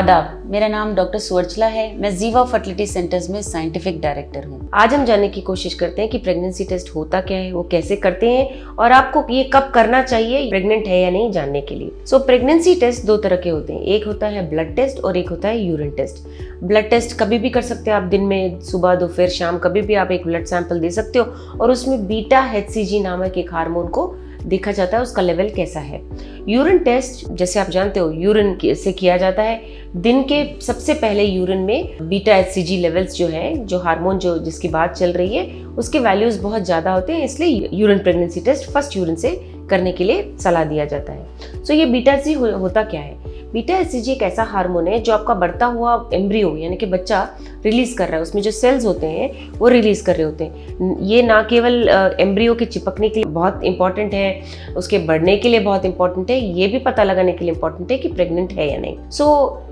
आदाब, मेरा नाम डॉक्टर सुवर्चला है। मैं जीवा फर्टिलिटी सेंटर्स में साइंटिफिक डायरेक्टर हूँ। आज हम जानने की कोशिश करते हैं कि प्रेगनेंसी टेस्ट होता क्या है, वो कैसे करते हैं और आपको ये कब करना चाहिए प्रेग्नेंट है या नहीं जानने के लिए। प्रेगनेंसी टेस्ट दो तरह के होते हैं, एक होता है ब्लड टेस्ट और एक होता है यूरिन टेस्ट। ब्लड टेस्ट कभी भी कर सकते हैं आप, दिन में, सुबह, दोपहर, शाम, कभी भी आप एक ब्लड सैंपल दे सकते हो और उसमें बीटा HCG नामक एक हार्मोन को देखा जाता है, उसका लेवल कैसा है। यूरिन टेस्ट जैसे आप जानते हो यूरिन से किया जाता है। दिन के सबसे पहले यूरिन में बीटा HCG लेवल्स जो हैं, जो हार्मोन जो जिसकी बात चल रही है, उसके वैल्यूज बहुत ज़्यादा होते हैं, इसलिए urine pregnancy test first urine से करने के लिए सलाह दिया जाता है। ये बीटा HCG होता क्या है? बीटा HCG एक ऐसा हार्मोन है जो आपका बढ़ता हुआ एम्ब्रियो यानी कि बच्चा रिलीज कर रहा है, उसमें जो सेल्स होते हैं वो रिलीज कर रहे होते हैं। ये ना केवल एम्ब्रियो के चिपकने के लिए बहुत इंपॉर्टेंट है, उसके बढ़ने के लिए बहुत इंपॉर्टेंट है, ये भी पता लगाने के लिए इंपॉर्टेंट है कि प्रेग्नेंट है या नहीं।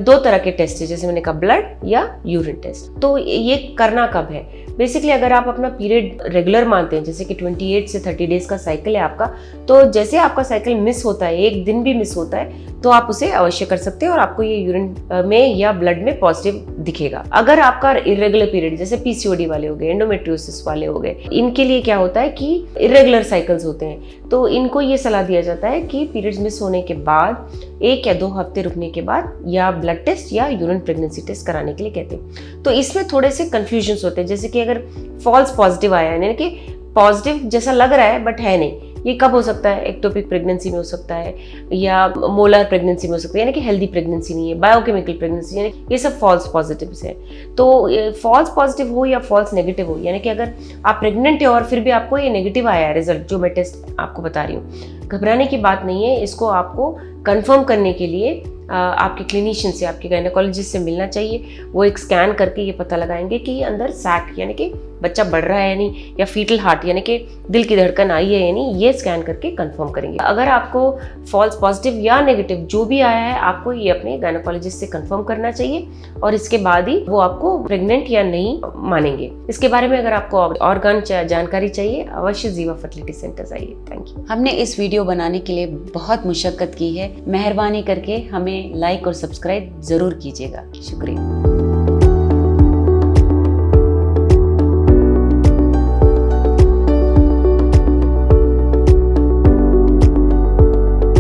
दो तरह के टेस्ट है, जैसे मैंने कहा ब्लड या यूरिन टेस्ट। तो ये करना कब है? बेसिकली अगर आप अपना पीरियड रेगुलर मानते हैं, जैसे कि 28 से 30 डेज का साइकिल है आपका, तो जैसे आपका साइकिल मिस होता है, एक दिन भी मिस होता है, तो आप उसे अवश्य कर सकते हैं और आपको ये यूरिन में या ब्लड में पॉजिटिव दिखेगा। अगर आपका इरेगुलर पीरियड, जैसे PCOD वाले हो गए, एंडोमेट्रियोसिस वाले हो गए, इनके लिए क्या होता है कि इरेगुलर साइकिल्स होते हैं, तो इनको ये सलाह दिया जाता है कि पीरियड्स मिस होने के बाद 1 या 2 हफ्ते रुकने के बाद या ब्लड टेस्ट या यूरिन प्रेगनेंसी टेस्ट कराने के लिए कहते हैं। तो इसमें थोड़े से कंफ्यूजन्स होते हैं, जैसे कि अगर फॉल्स पॉजिटिव आया यानी कि पॉजिटिव जैसा लग रहा है बट है नहीं, ये कब हो सकता है? एक्टोपिक प्रेगनेंसी में हो सकता है या मोलर प्रेगनेंसी में हो सकता है, यानी कि हेल्दी प्रेगनेंसी नहीं है, बायोकेमिकल प्रेगनेंसी, यानी ये सब फॉल्स पॉजिटिव्स है। तो फॉल्स पॉजिटिव हो या फॉल्स नेगेटिव हो, यानी कि अगर आप प्रेग्नेंट हो और फिर भी आपको ये नेगेटिव आया है रिजल्ट, जो मैं टेस्ट आपको बता रही हूँ, घबराने की बात नहीं है। इसको आपको कंफर्म करने के लिए आपके क्लिनिशियन से, आपके गायनेकोलॉजिस्ट से मिलना चाहिए। वो एक स्कैन करके ये पता लगाएंगे कि अंदर सैक यानी कि बच्चा बढ़ रहा है या नहीं, या फीटल हार्ट यानी कि दिल की धड़कन आई है या नहीं, ये स्कैन करके कंफर्म करेंगे। अगर आपको फॉल्स पॉजिटिव या नेगेटिव जो भी आया है, आपको ये अपने गायनेकोलॉजिस्ट से कंफर्म करना चाहिए और इसके बाद ही वो आपको प्रेग्नेंट या नहीं मानेंगे। इसके बारे में अगर आपको और जानकारी चाहिए, अवश्य जीवा फर्टिलिटी सेंटर्स आइए। Thank you. हमने इस वीडियो बनाने के लिए बहुत मुशक्कत की है, मेहरबानी करके हमें लाइक और सब्सक्राइब जरूर कीजिएगा। शुक्रिया।